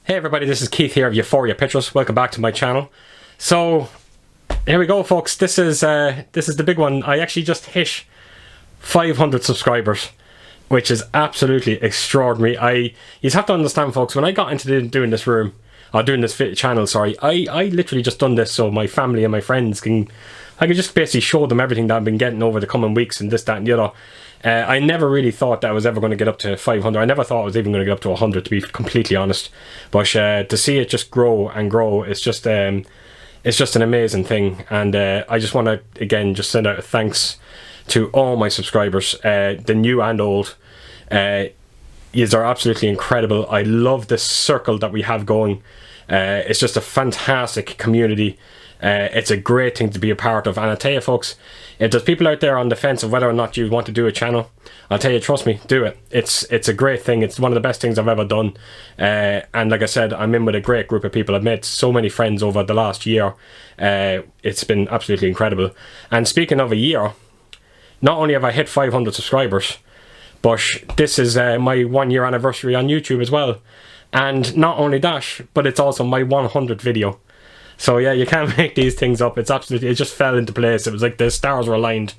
Hey everybody, this is Keith here of Euphoria Pictures. Welcome back to my channel. So, here we go folks, this is the big one. I actually just hit 500 subscribers, which is absolutely extraordinary. You have to understand folks, when I got into doing this channel, I literally just done this so my family and my friends I can just basically show them everything that I've been getting over the coming weeks and this, that and the other. I never really thought that I was ever going to get up to 500. I never thought I was even going to get up to 100, to be completely honest. But to see it just grow and grow, it's just an amazing thing. And I just want to, again, just send out a thanks to all my subscribers, the new and old. Yous are absolutely incredible. I love this circle that we have going. It's just a fantastic community. It's a great thing to be a part of, and I tell you folks, if there's people out there on the fence of whether or not you want to do a channel, I'll tell you, trust me, do it. It's a great thing. It's one of the best things I've ever done, and like I said, I'm in with a great group of people. I've made so many friends over the last year. It's been absolutely incredible. And speaking of a year, not only have I hit 500 subscribers, but this is my 1 year anniversary on YouTube as well. And not only that, but it's also my 100th video. So yeah, you can't make these things up. It just fell into place. It was like the stars were aligned.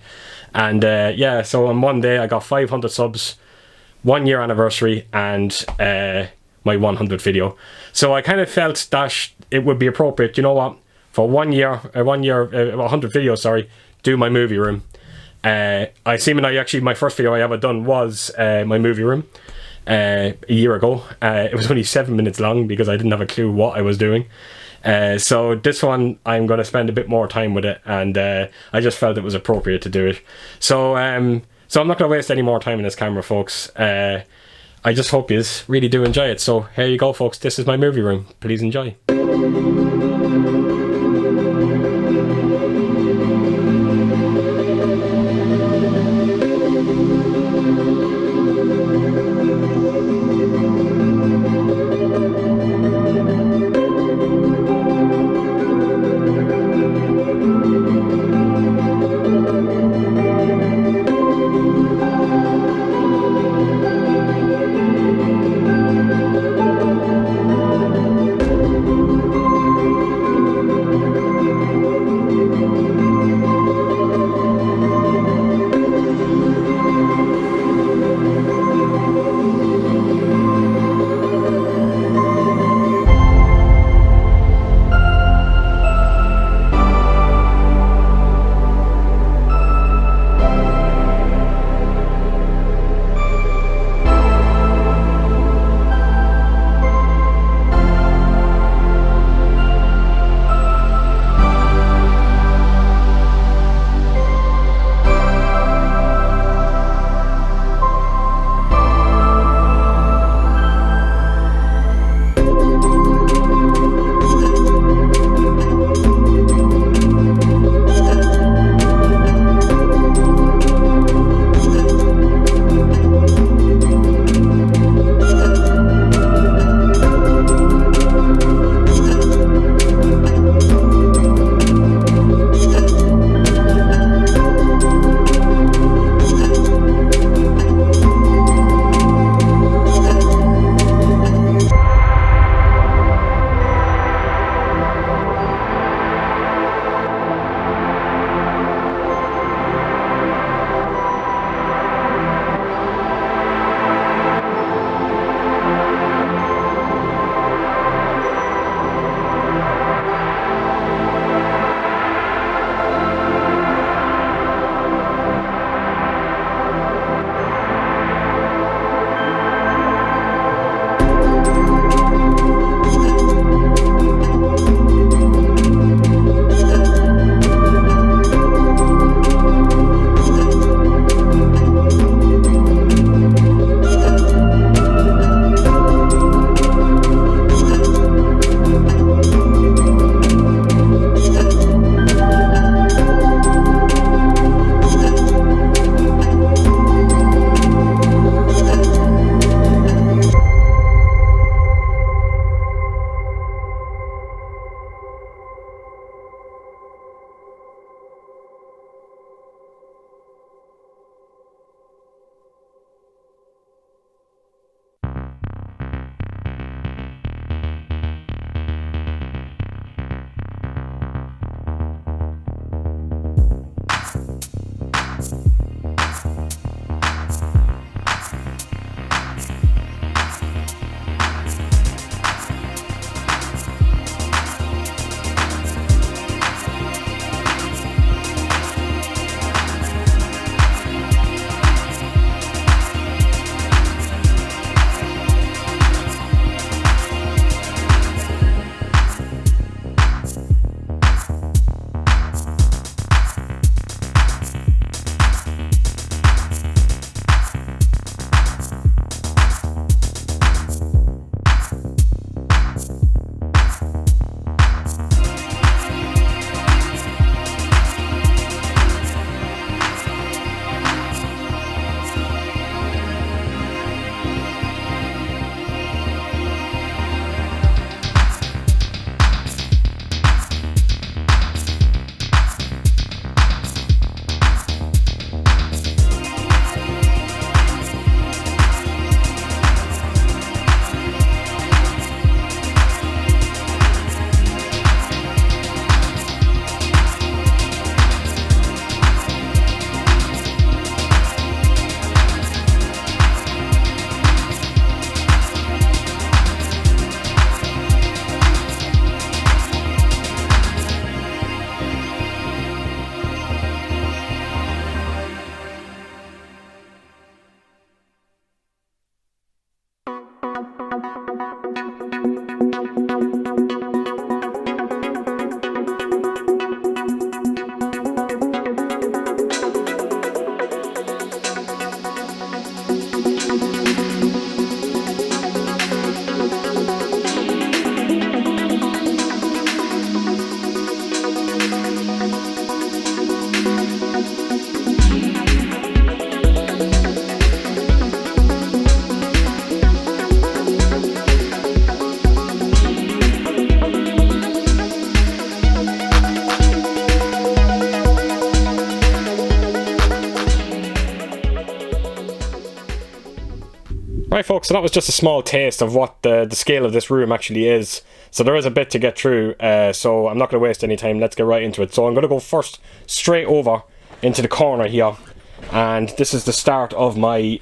And yeah, so on one day I got 500 subs, 1 year anniversary, and my 100th video. So I kind of felt that it would be appropriate, you know what, for 1 year, 100 videos, sorry, do my movie room. Actually my first video I ever done was my movie room a year ago. It was only 7 minutes long because I didn't have a clue what I was doing. So this one I'm going to spend a bit more time with it, and I just felt it was appropriate to do it. So so I'm not going to waste any more time in this camera folks. I just hope you really do enjoy it. So here you go folks, this is my movie room. Please enjoy. folks, so that was just a small taste of what the scale of this room actually is. So there is a bit to get through, so I'm not going to waste any time. Let's get right into it. So I'm going to go first straight over into the corner here, and this is the start of my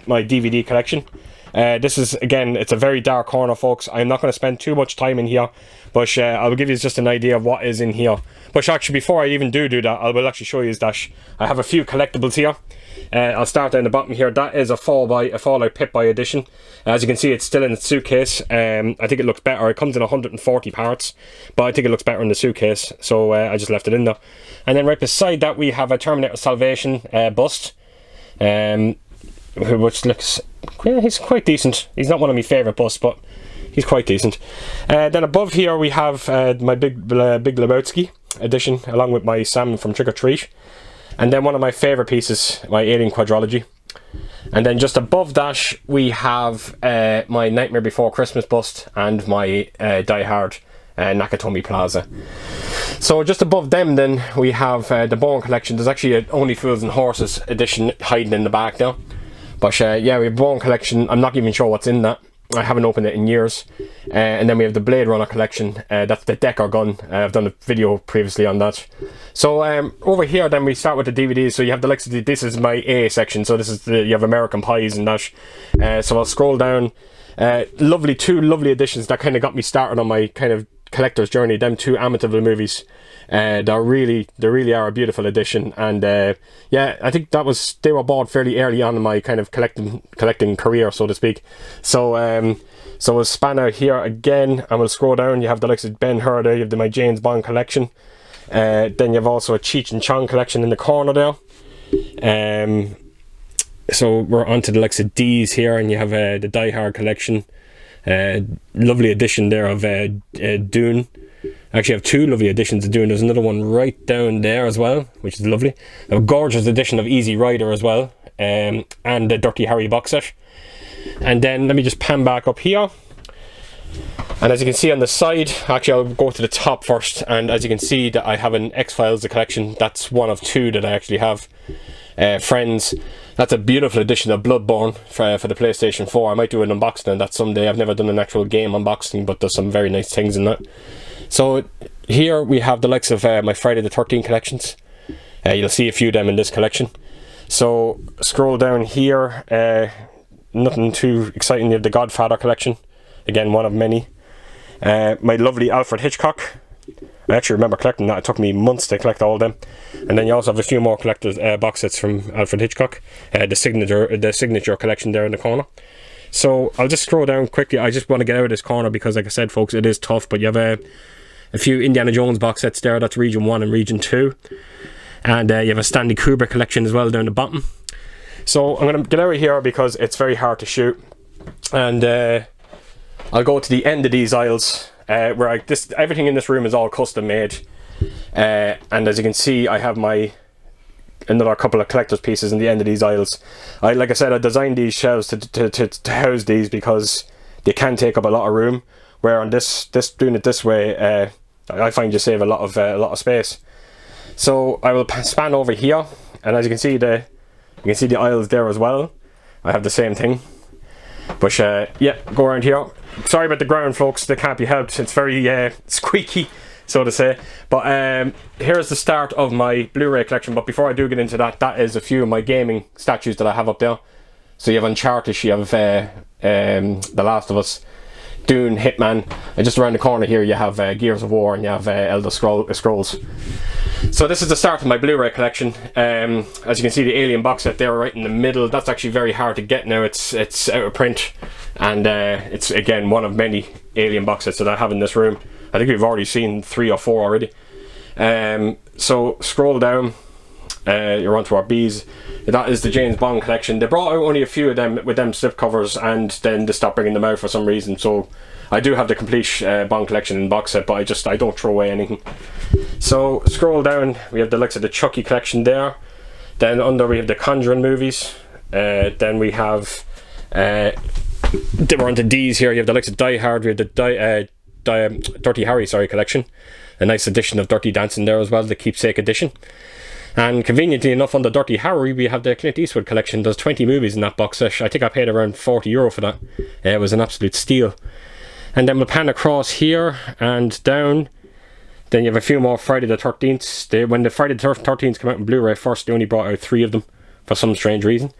my DVD collection. This is, again, it's a very dark corner, folks. I'm not going to spend too much time in here, but I'll give you just an idea of what is in here. But actually, before I even do that, I will actually show you that I have a few collectibles here. I'll start down the bottom here. That is a Fallout Pip-Boy edition. As you can see, it's still in its suitcase. I think it looks better. It comes in 140 parts, but I think it looks better in the suitcase, so I just left it in there. And then right beside that, we have a Terminator Salvation bust, which looks, yeah, he's quite decent. He's not one of my favourite busts, but he's quite decent. Then above here we have my Big Lebowski edition, along with my Sam from Trick or Treat. And then one of my favourite pieces, my Alien Quadrology. And then just above that we have my Nightmare Before Christmas bust and my Die Hard Nakatomi Plaza. So just above them then we have the Bourne collection. There's actually an Only Fools and Horses edition hiding in the back now. But yeah, we have Bourne collection. I'm not even sure what's in that. I haven't opened it in years. And then we have the Blade Runner collection. That's the Decker gun. I've done a video previously on that. So over here then we start with the DVDs. So you have the likes of this is my A section. So this is you have American Pies and that. So I'll scroll down. Two lovely editions that kind of got me started on my kind of collector's journey. Them two Amityville movies. They really are a beautiful edition, and yeah, I think they were bought fairly early on in my kind of collecting career, so to speak. So so we'll span out here again, and we'll scroll down. You have the likes of Ben-Hur there. You have my James Bond collection. Then you have also a Cheech and Chong collection in the corner there. So we're onto the likes of D's here, and you have the Die Hard collection. Lovely edition there of Dune. Actually, I have two lovely editions of Dune. There's another one right down there as well, which is lovely. A gorgeous edition of Easy Rider as well, and the Dirty Harry box set. And then let me just pan back up here. And as you can see on the side, actually I'll go to the top first, and as you can see that I have an X-Files collection. That's one of two that I actually have. Friends, that's a beautiful edition of Bloodborne for the PlayStation 4. I might do an unboxing on that someday. I've never done an actual game unboxing, but there's some very nice things in that. So here we have the likes of my Friday the 13th collections. You'll see a few of them in this collection. So scroll down here, nothing too exciting. You have the Godfather collection, again one of many. My lovely Alfred Hitchcock. I actually remember collecting that. It took me months to collect all of them. And then you also have a few more collector's box sets from Alfred Hitchcock. The signature collection there in the corner. So I'll just scroll down quickly. I just want to get out of this corner because, like I said, folks, it is tough. But you have a few Indiana Jones box sets there. That's Region 1 and Region 2. And you have a Stanley Kubrick collection as well down the bottom. So I'm going to get out of here because it's very hard to shoot. And I'll go to the end of these aisles. Where everything in this room is all custom made, and as you can see, I have another couple of collector's pieces in the end of these aisles. Like I said, I designed these shelves to house these because they can take up a lot of room. Where on doing it this way, I find you save a lot of space. So I will span over here, and as you can see the aisles there as well. I have the same thing. But yeah, go around here. Sorry about the ground, folks, that can't be helped. It's very squeaky, so to say. But here's the start of my Blu-ray collection. But before I do get into that, that is a few of my gaming statues that I have up there. So you have Uncharted, you have The Last of Us, Dune, Hitman, and just around the corner here you have Gears of War, and you have Elder Scrolls. So this is the start of my Blu-ray collection. As you can see, the Alien box set there right in the middle. That's actually very hard to get now. It's out of print, and it's again one of many Alien box sets that I have in this room. I think we've already seen 3 or 4 already. So scroll down. You're onto our B's. That is the James Bond collection. They brought out only a few of them with them slip covers, and then they stopped bringing them out for some reason. So I do have the complete Bond collection in box set, but I don't throw away anything. So scroll down. We have the likes of the Chucky collection there. Then under we have the Conjuring movies. Then we have we're onto D's here. You have the likes of Die Hard. We have the Dirty Harry collection. A nice edition of Dirty Dancing there as well, the keepsake edition. And conveniently enough, on the Dirty Harry, we have the Clint Eastwood collection. There's 20 movies in that box set. I think I paid around €40 for that. It was an absolute steal. And then we'll pan across here and down. Then you have a few more Friday the 13th. When the Friday the 13th came out in Blu-ray first, they only brought out 3 of them for some strange reason.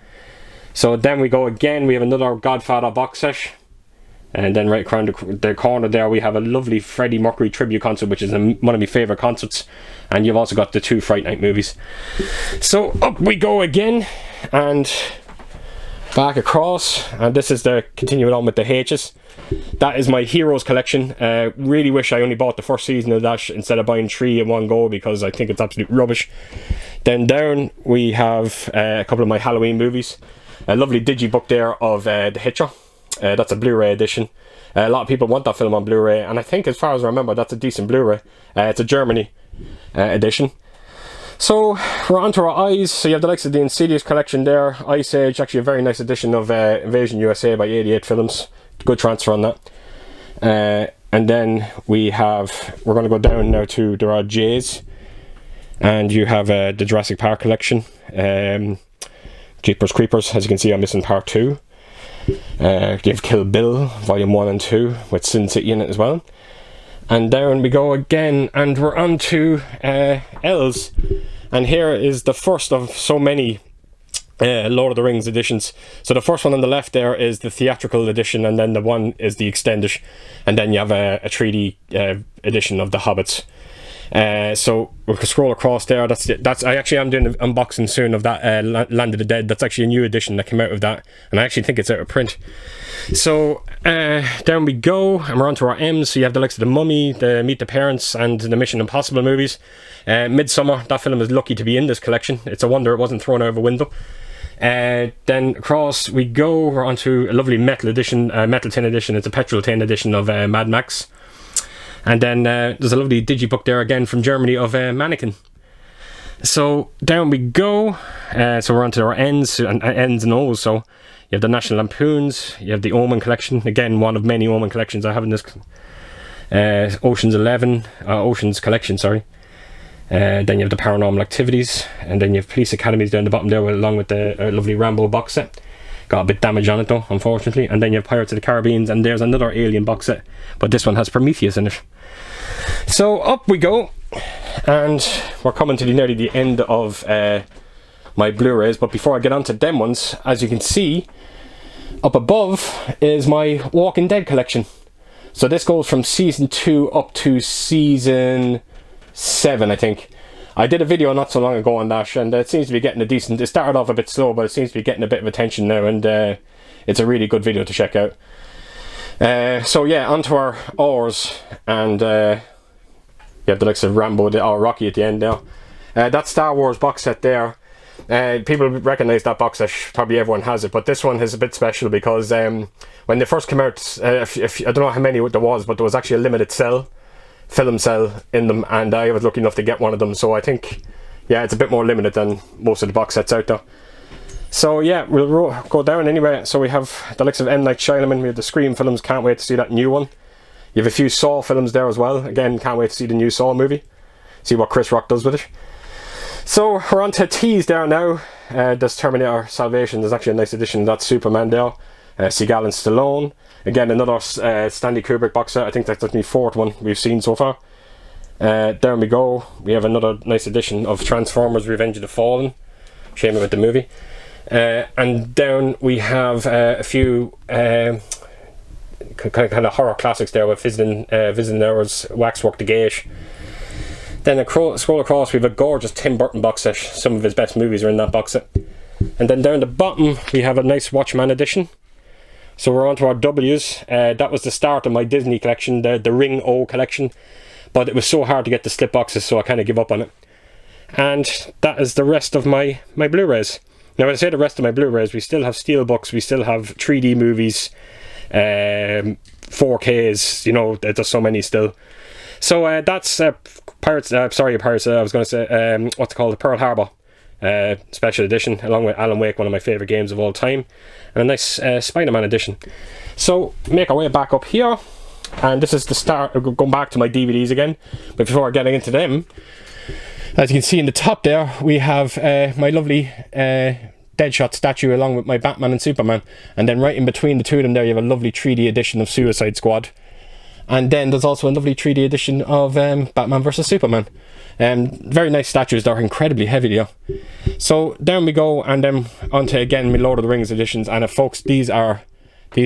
So then we go again. We have another Godfather box set. And then right around the corner there, we have a lovely Freddie Mercury tribute concert, which is one of my favourite concerts. And you've also got the 2 Fright Night movies. So up we go again, and back across. And this is the continuing on with the H's. That is my Heroes collection. Really wish I only bought the first season of that instead of buying 3 in one go, because I think it's absolute rubbish. Then down we have a couple of my Halloween movies. A lovely digibook there of The Hitcher. That's a Blu-ray edition. A lot of people want that film on Blu-ray, and I think, as far as I remember, that's a decent Blu-ray. It's a Germany edition. So we're on to our Eyes. So you have the likes of the Insidious collection there. Ice Age, actually a very nice edition of Invasion USA by 88 Films. Good transfer on that. And then we're going to go down now to there are J's, and you have the Jurassic Park collection. Jeepers Creepers, as you can see, I'm missing part 2. You have Kill Bill Volume 1 and 2 with Sin City in it as well. And down we go again, and we're on to L's. And here is the first of so many Lord of the Rings editions. So the first one on the left there is the theatrical edition, and then the one is the extended, and then you have a 3D edition of The Hobbits. So we can scroll across there. That's I actually am doing an unboxing soon of that Land of the Dead. That's actually a new edition that came out of that, and I actually think it's out of print. So down we go, and we're on to our M's. So you have the likes of The Mummy, the Meet the Parents, and the Mission Impossible movies. Midsummer, that film is lucky to be in this collection. It's a wonder it wasn't thrown out of a window. Then across we go, we're on to a lovely metal edition, metal tin edition. It's a petrol tin edition of Mad Max. And then there's a lovely digibook there again from Germany of Mannequin. So down we go. So we're on to our N's and O's. So you have the National Lampoons, you have the Omen collection. Again, one of many Omen collections I have in this. Ocean's collection, sorry. Then you have the Paranormal Activities, and then you have Police Academies down the bottom there, along with the lovely Rambo box set. Got a bit damage on it though, unfortunately. And then you have Pirates of the Caribbean, and there's another Alien box set, but this one has Prometheus in it. So up we go, and we're coming to nearly the end of my Blu-rays. But before I get on to them ones, as you can see up above is my Walking Dead collection. So this goes from season 2 up to season 7, I think. I did a video not so long ago on that, and it seems to be getting a decent... It started off a bit slow, but it seems to be getting a bit of attention now, and it's a really good video to check out. So yeah, onto our R's, and you have the likes of Rambo or Rocky at the end there. That Star Wars box set there, people recognise that box set, probably everyone has it, but this one is a bit special because when they first came out, I don't know how many there was, but there was actually a limited film cell in them, and I was lucky enough to get one of them, so I think, yeah, it's a bit more limited than most of the box sets out there. So yeah, we'll go down anyway. So we have the likes of M. Night Shyamalan, we have the Scream films, can't wait to see that new one. You have a few Saw films there as well, again, can't wait to see the new Saw movie, see what Chris Rock does with it. So we're on to T's there now. There's Terminator Salvation, there's actually a nice edition of that Superman there. Seagal and Stallone, again another Stanley Kubrick box set. I think that's the 4th one we've seen so far. There we go, we have another nice edition of Transformers Revenge of the Fallen, shame about the movie. And down we have a few kind of horror classics there with Visiting Hours, Waxwork the Gate. Then scroll across, we have a gorgeous Tim Burton box set. Some of his best movies are in that box set. And then down the bottom we have a nice Watchmen edition. So we're on to our W's. That was the start of my Disney collection, the Ring O collection, but it was so hard to get the slip boxes, so I kind of give up on it. And that is the rest of my Blu-rays. Now when I say the rest of my Blu-rays, we still have steelbooks, we still have 3D movies, 4Ks, you know, there's so many still. So that's Pirates, I was going to say, what's it called, the Pearl Harbor special edition, along with Alan Wake, one of my favourite games of all time, and a nice Spider-Man edition. So make our way back up here, and this is the start, going back to my DVDs again, but before getting into them, As you can see in the top there, we have my lovely Deadshot statue along with my Batman and Superman. And then right in between the two of them there, you have a lovely 3D edition of Suicide Squad. And then there's also a lovely 3D edition of Batman vs Superman. Very nice statues. They're incredibly heavy though. So down we go, and then onto again my Lord of the Rings editions. And folks, these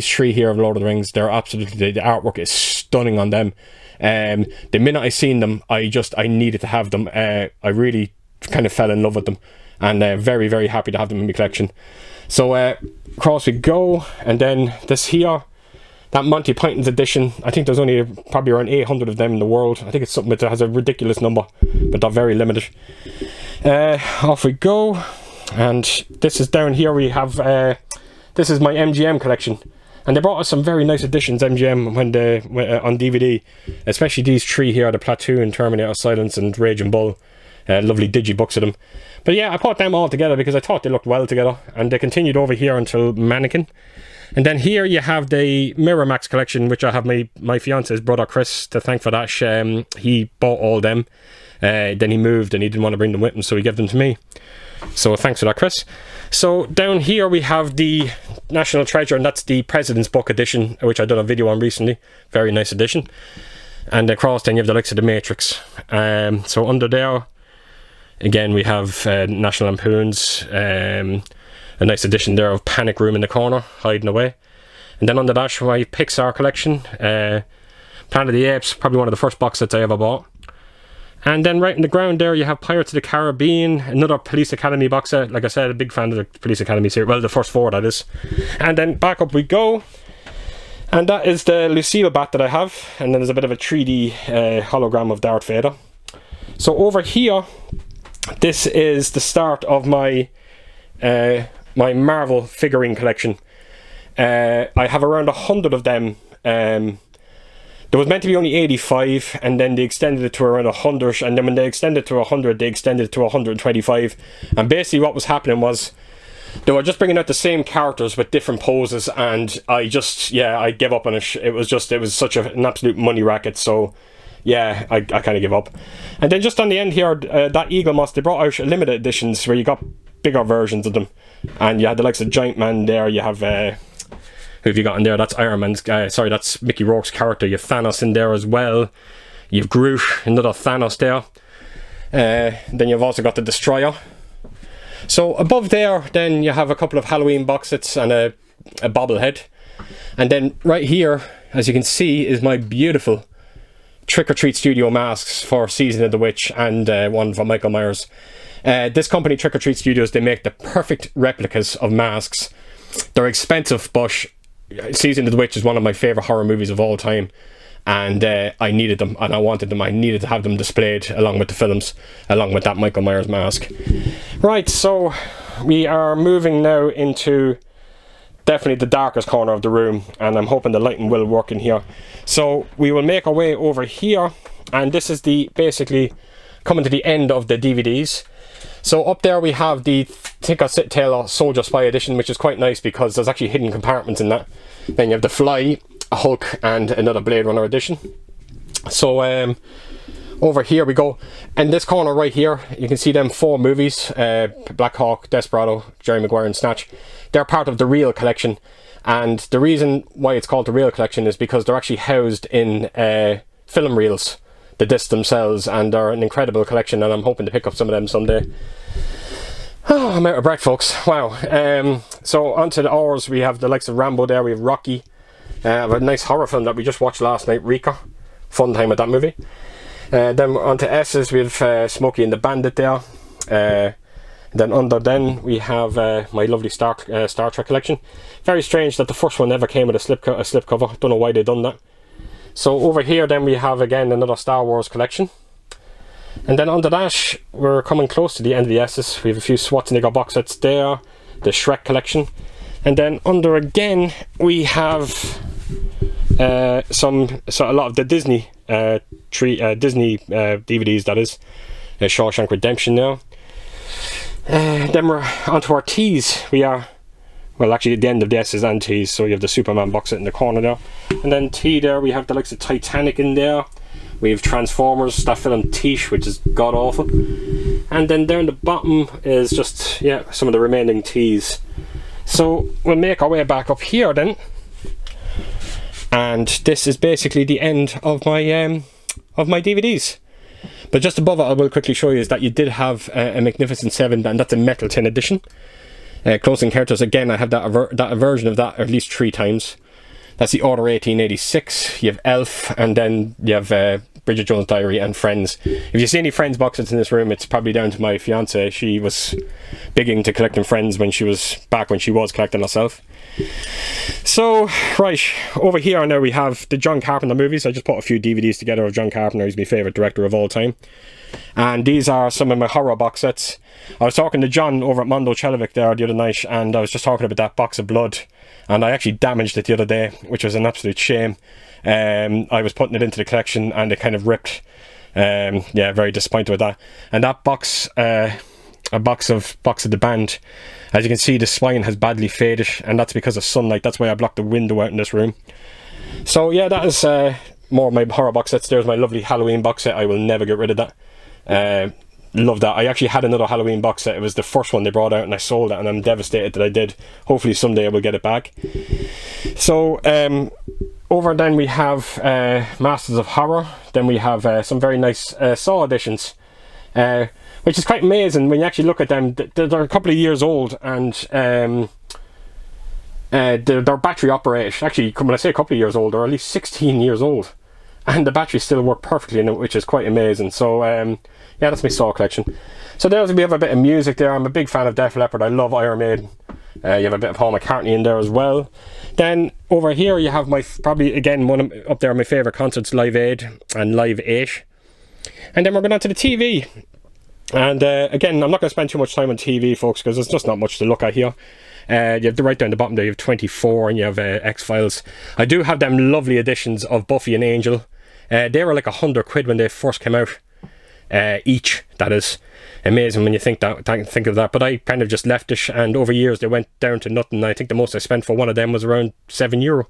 three here of Lord of the Rings, they're absolutely, the artwork is stunning on them. The minute I seen them, I needed to have them. I really kind of fell in love with them, and very, very happy to have them in my collection. So across we go, and then this here, that Monty Python's edition, I think there's only probably around 800 of them in the world. I think it's something that has a ridiculous number, but they're very limited. Off we go, and this is down here we have, this is my MGM collection. And they brought us some very nice editions, MGM, on DVD. Especially these three here, the Platoon, Terminator, Silence, and Raging Bull. Lovely digibooks of them. But yeah, I put them all together because I thought they looked well together. And they continued over here until Mannequin. And then here you have the Miramax collection, which I have my fiance's brother Chris to thank for that. He bought all them. Then he moved and he didn't want to bring them with him, so he gave them to me. So thanks for that, Chris. So down here we have the National Treasure, and that's the President's Book edition, which I done a video on recently. Very nice edition. And across then you have the likes of the Matrix. So under there, again we have National Lampoons, a nice edition there of Panic Room in the Corner, hiding away. And then under that, my Pixar collection, Planet of the Apes, probably one of the first box sets I ever bought. And then right in the ground there you have Pirates of the Caribbean, another Police Academy box set. Like I said, a big fan of the Police Academy series, well, the first four that is. And then back up we go, and that is the Lucille bat that I have. And then there's a bit of a 3D hologram of Darth Vader. So over here, this is the start of my my Marvel figurine collection. I have around 100 of them. There was meant to be only 85, and then they extended it to around 100, and then when they extended it to 100, they extended it to 125. And basically what was happening was they were just bringing out the same characters with different poses, and I gave up on it. It was such an absolute money racket, so yeah, I kind of give up. And then just on the end here, that Eagle Moss, they brought out limited editions where you got bigger versions of them, and you had the likes of Giant Man there. You have who have you got in there? That's Iron Man's that's Mickey Rourke's character. You have Thanos in there as well. You've Groot, another Thanos there. Then you've also got the Destroyer. So above there, then you have a couple of Halloween box sets and a bobblehead. And then right here, as you can see, is my beautiful Trick or Treat Studio masks for Season of the Witch, and one for Michael Myers. This company, Trick or Treat Studios, they make the perfect replicas of masks. They're expensive, but Season of the Witch is one of my favourite horror movies of all time, and I needed them, and I wanted them. I needed to have them displayed along with the films, along with that Michael Myers mask. Right, so we are moving now into definitely the darkest corner of the room, and I'm hoping the lighting will work in here. So we will make our way over here, and this is basically coming to the end of the DVDs. So up there we have the Tinker Tailor Soldier Spy edition, which is quite nice because there's actually hidden compartments in that. Then you have the Fly, a Hulk, and another Blade Runner edition. So over here we go, and this corner right here, you can see them 4 movies, Black Hawk, Desperado, Jerry Maguire, and Snatch. They're part of the Real collection, and the reason why it's called the Real collection is because they're actually housed in film reels, the discs themselves, and they're an incredible collection, and I'm hoping to pick up some of them someday. Oh, I'm out of breath, folks. Wow. So onto the ours, we have the likes of Rambo there, we have Rocky, a nice horror film that we just watched last night, Rika. Fun time with that movie. Then onto S's, we have Smokey and the Bandit there. Then under then we have my lovely Star Trek collection. Very strange that the first one never came with a slip cover. Don't know why they done that. So over here then we have again another Star Wars collection. And then under that, we're coming close to the end of the S's. We have a few Schwarzenegger box sets there, the Shrek collection. And then under again, we have a lot of the Disney Disney DVDs, that is. Shawshank Redemption now. Then we're onto our T's. We are, well, actually at the end of the S's and T's, so you have the Superman box set in the corner there. And then T there, we have the likes of Titanic in there. We have Transformers, that film Tish, which is god awful. And then down the bottom is just, yeah, some of the remaining teas. So we'll make our way back up here then. And this is basically the end of my DVDs. But just above it, I will quickly show you is that you did have a Magnificent Seven, and that's a metal tin edition. Close Encounters, again, I have that version of that at least 3 times. That's the Order 1886. You have Elf, and then you have Bridget Jones' Diary and Friends. If you see any Friends box sets in this room, it's probably down to my fiance. She was big into collecting Friends when she was collecting herself. So, right, over here now we have the John Carpenter movies. I just put a few DVDs together of John Carpenter. He's my favourite director of all time. And these are some of my horror box sets. I was talking to John over at Mondo Chelovic there the other night, and I was just talking about that box of blood. And I actually damaged it the other day, which was an absolute shame. I was putting it into the collection and it kind of ripped. Yeah, very disappointed with that. And that box, a box of the Band, as you can see, the spine has badly faded, and that's because of sunlight. That's why I blocked the window out in this room. So yeah, that is more of my horror box sets. There's my lovely Halloween box set. I will never get rid of that. Love that. I actually had another Halloween box set. It was the first one they brought out, and I sold it, and I'm devastated that I did. Hopefully someday I will get it back. So over then we have Masters of Horror. Then we have some very nice Saw editions, which is quite amazing when you actually look at them. They're a couple of years old, and they're battery operated. Actually, when I say a couple of years old, they're at least 16 years old, and the batteries still work perfectly in it, which is quite amazing. So yeah, that's my Saw collection. So there's we have a bit of music there. I'm a big fan of Def Leppard. I love Iron Maiden. You have a bit of Paul McCartney in there as well. Then over here you have my, probably again one of, up there, my favourite concerts, Live Aid and Live 8. And then we're going on to the TV. And again, I'm not going to spend too much time on TV, folks, because there's just not much to look at here. You have the right down the bottom there, you have 24, and you have X-Files. I do have them lovely editions of Buffy and Angel. They were like £100 when they first came out. Each, that is amazing when you think of that, but I kind of just left it, and over years they went down to nothing. I think the most I spent for one of them was around €7,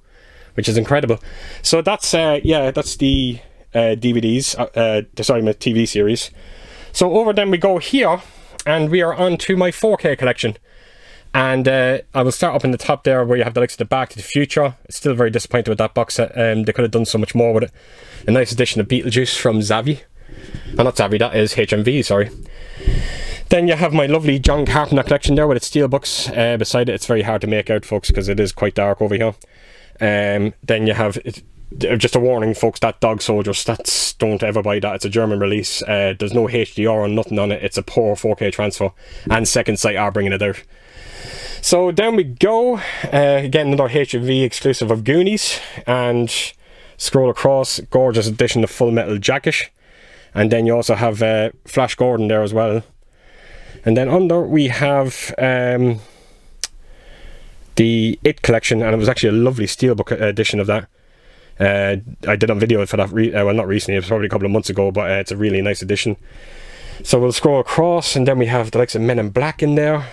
which is incredible. So that's yeah, that's the DVDs, sorry, my TV series. So over then we go here, and we are on to my 4K collection. And I will start up in the top there where you have the likes of the Back to the Future. Still very disappointed with that box set. They could have done so much more with it. A nice edition of Beetlejuice from Zavvi. Oh, not Zavvi, that is HMV, sorry. Then you have my lovely John Carpenter collection there with its steelbooks beside it. It's very hard to make out, folks, because it is quite dark over here. Then you have, just a warning, folks, that Dog Soldiers, don't ever buy that. It's a German release. There's no HDR or nothing on it. It's a poor 4K transfer, and Second Sight are bringing it out. So down we go. Again, another HMV exclusive of Goonies, and scroll across, gorgeous edition of Full Metal Jacket. And then you also have Flash Gordon there as well. And then under we have the It collection, and it was actually a lovely steelbook edition of that. I did a video for that, well, not recently, it was probably a couple of months ago, but it's a really nice edition. So we'll scroll across, and then we have the likes of Men in Black in there.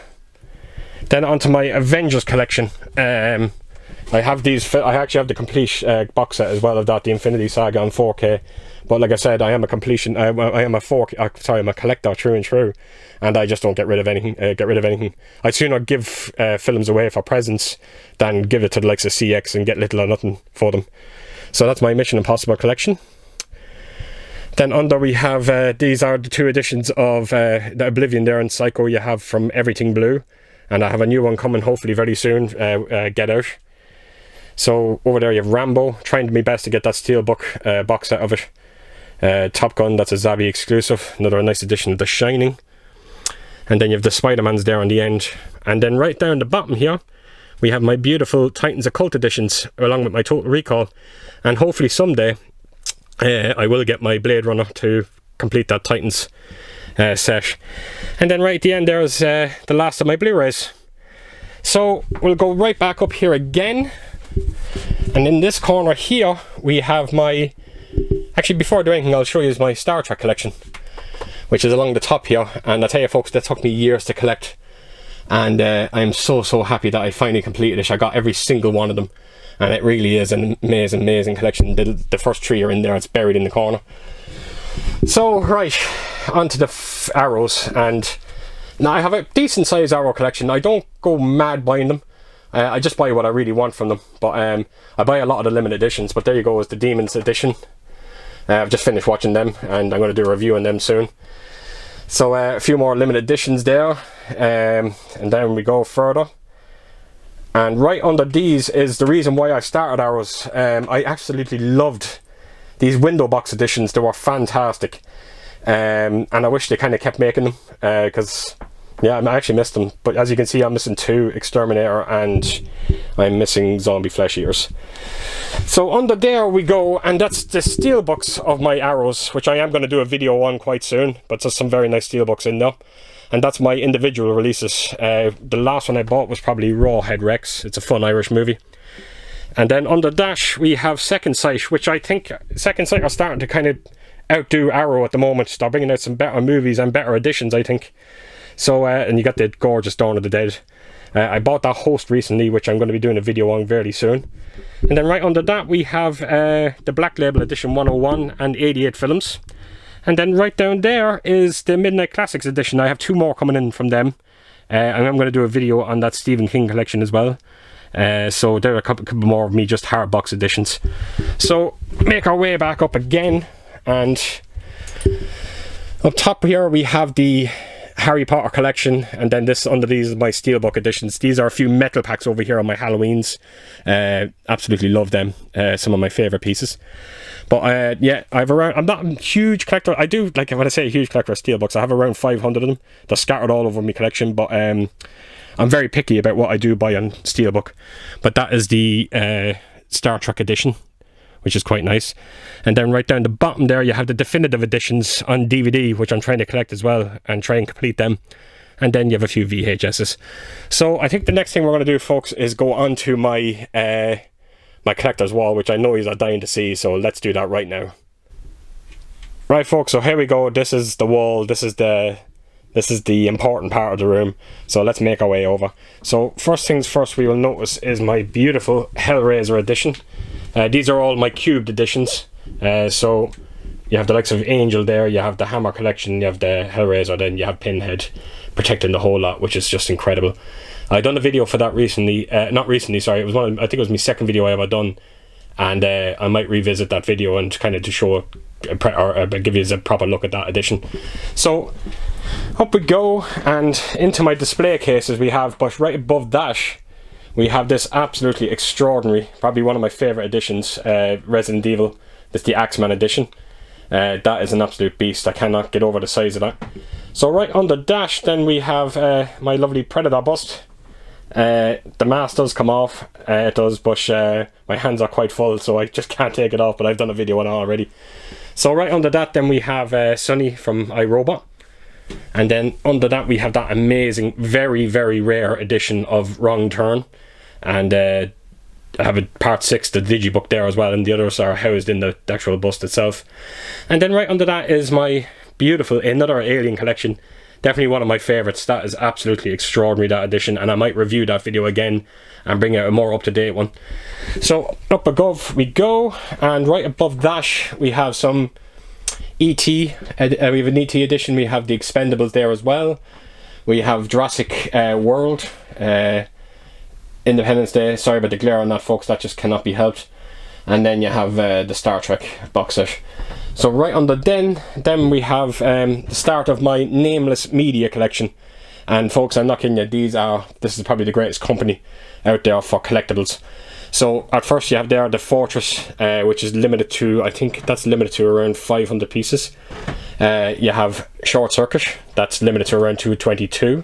Then onto my Avengers collection. I have these, I actually have the complete box set as well of that, the Infinity Saga on 4K. But like I said, I am a completion. I am a I'm a collector through and through, and I just don't get rid of anything. I'd sooner give films away for presents than give it to the likes of CX and get little or nothing for them. So that's my Mission Impossible collection. Then under we have these are the 2 editions of the Oblivion there and Psycho you have from Everything Blue, and I have a new one coming hopefully very soon. Get Out. So over there you have Rambo. Trying my best to get that steelbook box set of it. Top Gun, that's a Zavvi exclusive. Another nice edition of The Shining. And then you have the Spider-Mans there on the end. And then right down the bottom here, we have my beautiful Titans Occult editions, along with my Total Recall. And hopefully someday, I will get my Blade Runner to complete that Titans set. And then right at the end there is the last of my Blu-rays. So we'll go right back up here again. And in this corner here, we have my... Actually, before I do anything, I'll show you my Star Trek collection, which is along the top here. And I tell you, folks, that took me years to collect, and I'm so happy that I finally completed it. I got every single one of them, and it really is an amazing collection. The first 3 are in there, it's buried in the corner. So right, onto the arrows, and now I have a decent sized arrow collection. I don't go mad buying them. I just buy what I really want from them, but I buy a lot of the limited editions. But there you go, is the Demons edition. I've just finished watching them, and I'm going to do a review on them soon. So a few more limited editions there, and then we go further. And right under these is the reason why I started arrows. I absolutely loved these window box editions. They were fantastic, and I wish they kind of kept making them, because yeah, I actually missed them. But as you can see, I'm missing 2 Exterminator, and I'm missing Zombie Flesh Eaters. So under there we go, and that's the steelbooks of my arrows, which I am going to do a video on quite soon, but there's some very nice steelbooks in there. And that's my individual releases. The last one I bought was probably Rawhead Rex. It's a fun Irish movie. And then under that we have Second Sight, which I think Second Sight are starting to kind of outdo Arrow at the moment. They're bringing out some better movies and better editions, I think. So, and you got the gorgeous Dawn of the Dead. I bought that Host recently, which I'm going to be doing a video on very soon. And then right under that we have the Black Label Edition 101 and 88 films. And then right down there is the Midnight Classics edition. I have 2 more coming in from them. And I'm going to do a video on that Stephen King collection as well. So there are a couple more of me just hardbox editions. So make our way back up again, and up top here we have the Harry Potter collection, and then this under these is my steelbook editions. These are a few metal packs over here on my Halloweens. Absolutely love them. Some of my favourite pieces. But yeah, I'm not a huge collector. I do, like when I say a huge collector of steelbooks, I have around 500 of them. They're scattered all over my collection, but I'm very picky about what I do buy on steelbook. But that is the Star Trek edition, which is quite nice. And then right down the bottom there you have the definitive editions on DVD, which I'm trying to collect as well and try and complete them. And then you have a few VHSs. So I think the next thing we're going to do, folks, is go on to my my collector's wall, which I know you're dying to see, so let's do that right now. Right, folks, so here we go. This is the wall. This is the important part of the room, so let's make our way over. So first things first, we will notice is my beautiful Hellraiser edition. These are all my cubed editions. So you have the likes of Angel there, you have the Hammer collection, you have the Hellraiser, then you have Pinhead protecting the whole lot, which is just incredible. I done a video for that recently, not recently, sorry, it was I think it was my second video I ever done, and I might revisit that video and kind of to show or give you a proper look at that edition. So up we go, and into my display cases we have, but right above that we have this absolutely extraordinary, probably one of my favourite editions, Resident Evil. It's the Axeman edition. That is an absolute beast. I cannot get over the size of that. So right on the dash then we have my lovely Predator bust. The mask does come off, it does, but my hands are quite full, so I just can't take it off, but I've done a video on it already. So right under that then we have Sonny from iRobot. And then under that we have that amazing, very rare edition of Wrong Turn. And I have a part 6, the digibook there as well, and the others are housed in the actual bust itself. And then right under that is my beautiful, another Alien collection. Definitely one of my favourites. That is absolutely extraordinary, that edition, and I might review that video again and bring out a more up-to-date one. So up above we go, and right above that we have some E.T. We have an E.T. edition. We have the Expendables there as well. We have Jurassic World, Independence Day. Sorry about the glare on that, folks, that just cannot be helped. And then you have the Star Trek box set. So right under then we have the start of my Nameless Media collection. And folks, I'm not kidding you, this is probably the greatest company out there for collectibles. So at first you have there the Fortress, which is limited to, I think that's limited to around 500 pieces. You have Short Circuit, that's limited to around 222.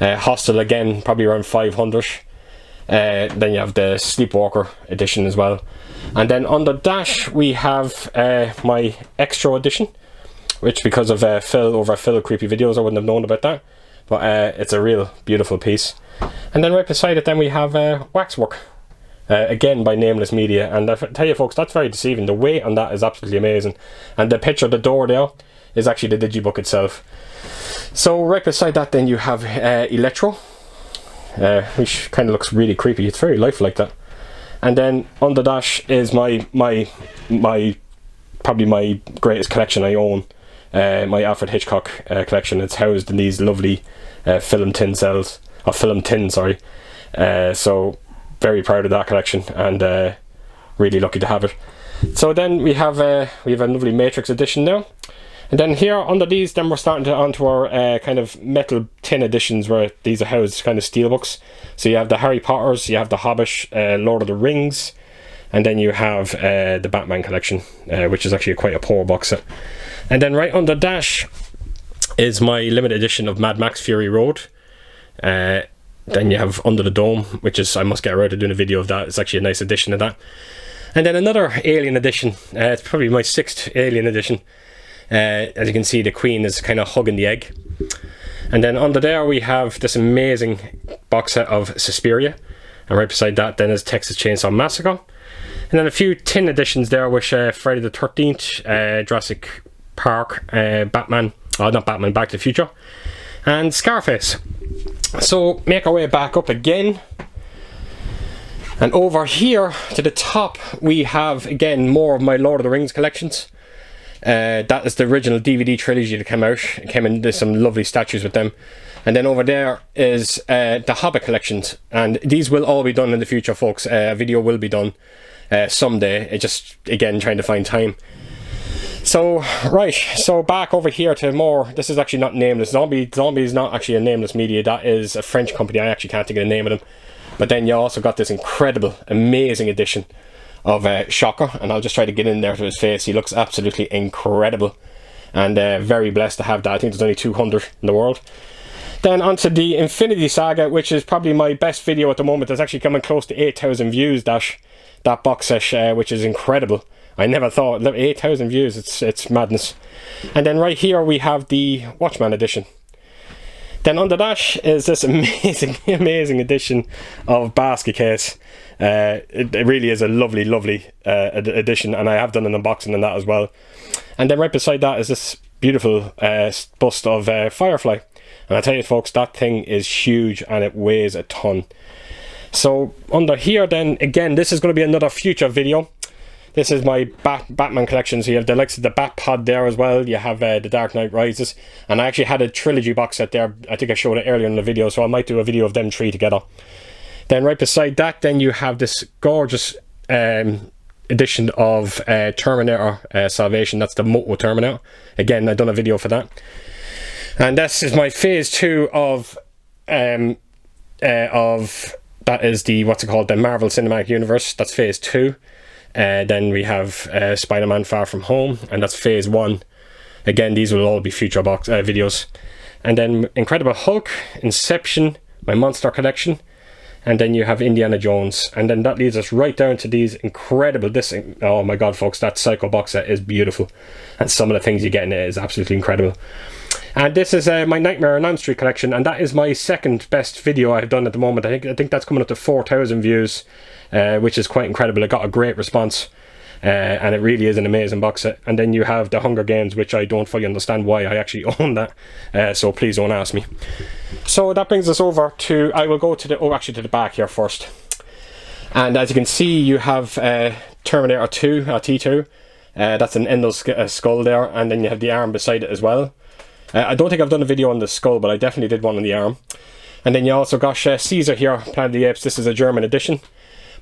Hostel again, probably around 500. Then you have the Sleepwalker edition as well. And then on the dash we have my Extra edition, which because of Phil Creepy Videos I wouldn't have known about that, but it's a real beautiful piece. And then right beside it then we have Waxwork, again by Nameless Media, and I tell you folks, that's very deceiving. The weight on that is absolutely amazing, and the picture of the door there is actually the digibook itself. So right beside that then you have Electro, which kind of looks really creepy. It's very lifelike, that. And then on the dash is my probably my greatest collection I own, my Alfred Hitchcock collection. It's housed in these lovely film tin cells, or film tin, sorry. So very proud of that collection, and really lucky to have it. So then we have a lovely Matrix edition now. And then here under these, then we're starting to onto our kind of metal tin editions, where these are housed kind of steelbooks. So you have the Harry Potters, you have the Hobbit, Lord of the Rings, and then you have the Batman collection, which is actually quite a poor box set. And then right under dash is my limited edition of Mad Max Fury Road. Then you have Under the Dome, which is, I must get around to doing a video of that. It's actually a nice edition of that. And then another Alien edition. It's probably my 6th Alien edition. As you can see, the Queen is kind of hugging the egg. And then under there we have this amazing box set of Suspiria, and right beside that then is Texas Chainsaw Massacre. And then a few tin editions there, which Friday the 13th, Jurassic Park, Batman, not Batman, Back to the Future, and Scarface. So make our way back up again, and over here to the top we have again more of my Lord of the Rings collections. That is the original DVD trilogy that came out. It came in, there's some lovely statues with them. And then over there is the Hobbit collections, and these will all be done in the future, folks. A video will be done someday. It just, again, trying to find time. So right, so back over here to more. This is actually not Nameless. Zombie is not actually a Nameless Media. That is a French company. I actually can't think of the name of them. But then you also got this incredible, amazing edition of Shocker, and I'll just try to get in there to his face. He looks absolutely incredible, and very blessed to have that. I think there's only 200 in the world. Then onto the Infinity Saga, which is probably my best video at the moment. It's actually coming close to 8,000 views, that box set, which is incredible. I never thought, 8,000 views, it's madness. And then right here we have the Watchman edition. Then under that is this amazing, amazing edition of Basket Case. It really is a lovely, lovely edition, and I have done an unboxing on that as well. And then right beside that is this beautiful bust of Firefly. And I tell you folks, that thing is huge and it weighs a ton. So under here then, again, this is going to be another future video. This is my Batman collection. So you have the likes of the Bat Pod there as well. You have the Dark Knight Rises. And I actually had a trilogy box set there. I think I showed it earlier in the video, so I might do a video of them three together. Then right beside that, then you have this gorgeous edition of Terminator Salvation. That's the Moto Terminator. Again, I've done a video for that. And this is my phase 2 of that is the, what's it called, the Marvel Cinematic Universe. That's phase 2. Then we have Spider-Man Far From Home, and that's phase 1. Again, these will all be future box videos. And then Incredible Hulk, Inception, my Monster collection, and then you have Indiana Jones. And then that leads us right down to these incredible, oh my god folks, that Psycho box set is beautiful, and some of the things you get in it is absolutely incredible. And this is my Nightmare on Elm Street collection, and that is my second best video I've done at the moment. I think that's coming up to 4,000 views, which is quite incredible. It got a great response, and it really is an amazing box set. And then you have the Hunger Games, which I don't fully understand why I actually own that, so please don't ask me. So that brings us over to, I will go to the, to the back here first. And as you can see, you have Terminator 2, T2. That's an endless skull there, and then you have the arm beside it as well. I don't think I've done a video on the skull, but I definitely did one on the arm. And then you also got Caesar here, Planet of the Apes. This is a German edition,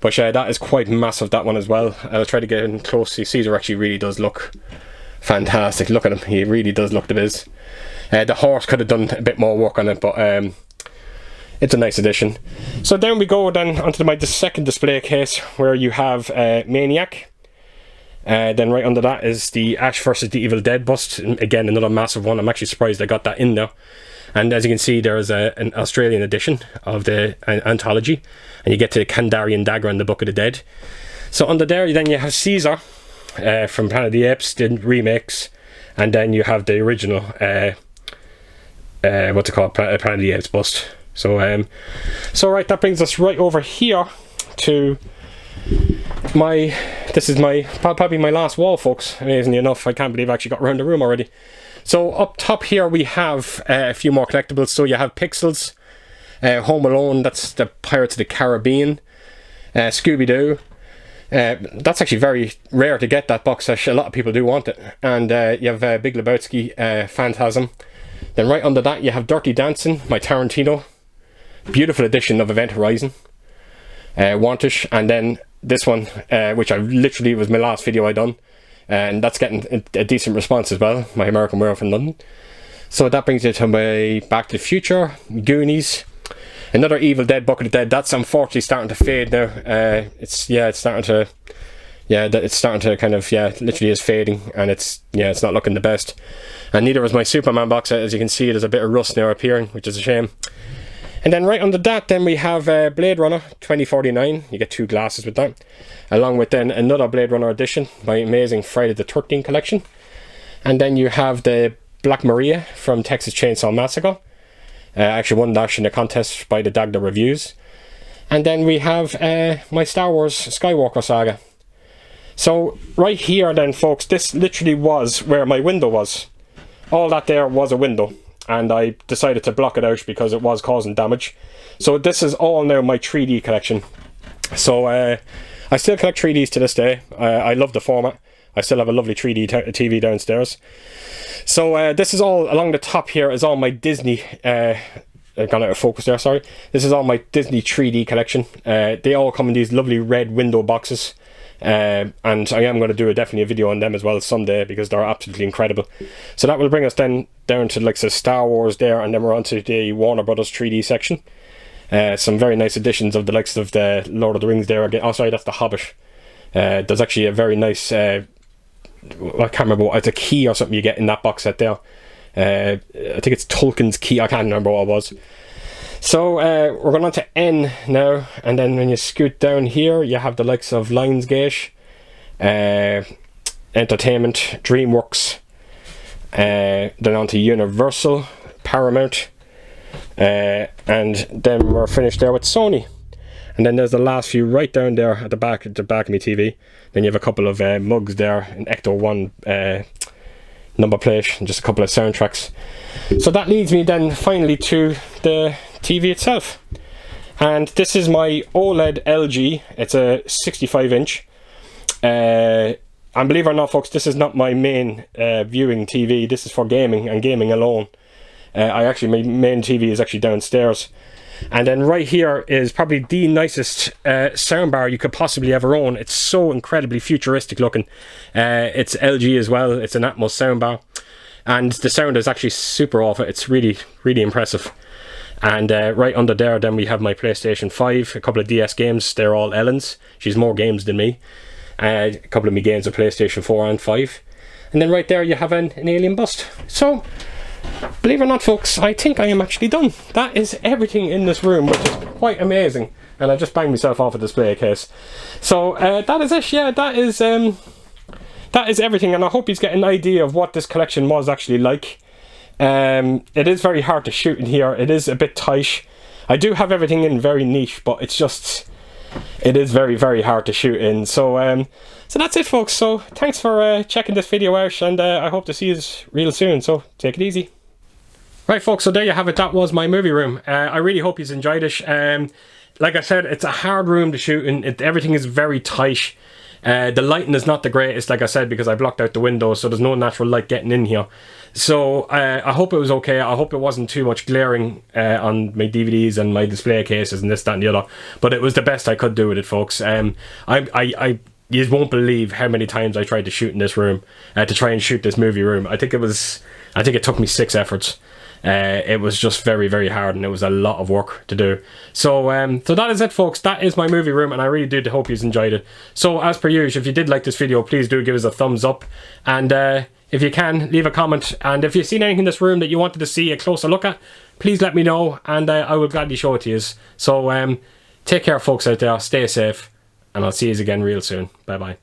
but that is quite massive, that one as well. I'll try to get in close. See, Caesar actually really does look fantastic. Look at him, he really does look the biz. The horse could have done a bit more work on it, but it's a nice edition. So then we go then onto the second display case, where you have Maniac. Then right under that is the Ash vs. the Evil Dead bust. Again, another massive one. I'm actually surprised I got that in there. And as you can see, there's an Australian edition of the anthology, and you get to the Kandarian dagger and the Book of the Dead. So under there, then you have Caesar from Planet of the Apes, the remakes, and then you have the original what's it called, Planet of the Apes bust. So right, that brings us right over here to this is probably my last wall, folks. Amazingly enough, I can't believe I actually got around the room already. So up top here we have a few more collectibles. So you have Pixels, Home Alone, that's the Pirates of the Caribbean, Scooby-Doo, That's actually very rare to get, that box set. A lot of people do want it. And you have Big Lebowski, Phantasm. Then right under that you have Dirty Dancing, my Tarantino. Beautiful edition of Event Horizon. Wantish. And then this one, which I literally was my last video I done. And that's getting a decent response as well. My American Werewolf in London. So that brings you to my Back to the Future, Goonies. Another Evil Dead, Book of the Dead. That's unfortunately starting to fade now. It's starting to kind of, literally is fading, and it's not looking the best. And neither was my Superman box set. As you can see, there's a bit of rust now appearing, which is a shame. And then right under that, then we have Blade Runner 2049. You get 2 glasses with that, along with then another Blade Runner edition, my amazing Friday the 13th collection. And then you have the Black Maria from Texas Chainsaw Massacre. Actually won that in a contest by the Dagda Reviews. And then we have my Star Wars Skywalker saga. So right here then, folks, this literally was where my window was. All that there was a window, and I decided to block it out because it was causing damage. So this is all now my 3D collection. So I still collect 3Ds to this day. I love the format. I still have a lovely 3D TV downstairs. So this is all, along the top here is all my Disney, I got out of focus there, sorry. This is all my Disney 3D collection. They all come in these lovely red window boxes. And I am going to do definitely a video on them as well someday, because they're absolutely incredible. So that will bring us then down to like the Star Wars there, and then we're on to the Warner Brothers 3D section. Some very nice editions of the likes of the Lord of the Rings there again. Oh sorry, that's the Hobbit. There's actually a very nice I can't remember what, it's a key or something you get in that box set there. I think it's Tolkien's key, I can't remember what it was. So we're going on to N now, and then when you scoot down here you have the likes of Lionsgate, Entertainment, DreamWorks, then on to Universal, Paramount, and then we're finished there with Sony. And then there's the last few right down there at the back of my TV. Then you have a couple of mugs there, an Ecto 1 number plate, and just a couple of soundtracks. So that leads me then finally to the TV itself. And this is my OLED LG. It's a 65 inch. And believe it or not, folks, this is not my main viewing TV. This is for gaming and gaming alone. My main TV is actually downstairs. And then right here is probably the nicest soundbar you could possibly ever own. It's so incredibly futuristic looking. It's LG as well. It's an Atmos soundbar, and the sound is actually super off it. It's really, really impressive. And right under there then we have my PlayStation 5, a couple of DS games. They're all Ellen's. She's more games than me. A couple of me games of PlayStation 4 and 5. And then right there you have an alien bust. So believe it or not, folks, I think I am actually done. That is everything in this room, which is quite amazing. And I just banged myself off a display case. So that is it. Yeah, that is everything. And I hope you get an idea of what this collection was actually like. It is very hard to shoot in here. It is a bit tight. I do have everything in very niche, but it is very, very hard to shoot in. So so that's it, folks. So thanks for checking this video out, and I hope to see you real soon. So take it easy. Right, folks, so there you have it. That was my movie room. I really hope you enjoyed it. Like I said, it's a hard room to shoot in. Everything is very tight. The lighting is not the greatest, like I said, because I blocked out the windows, so there's no natural light getting in here. So I hope it was okay. I hope it wasn't too much glaring on my DVDs and my display cases and this, that and the other. It was the best I could do with it, folks. You won't believe how many times I tried to shoot in this room, to try and shoot this movie room. I think it took me 6 efforts. It was just very, very hard, and it was a lot of work to do. So so that is it, folks. That is my movie room, and I really did hope you enjoyed it. So as per usual, if you did like this video, please do give us a thumbs up, and if you can, leave a comment. And if you've seen anything in this room that you wanted to see a closer look at, please let me know, and I will gladly show it to you. So take care, folks out there, stay safe, and I'll see you again real soon. Bye bye.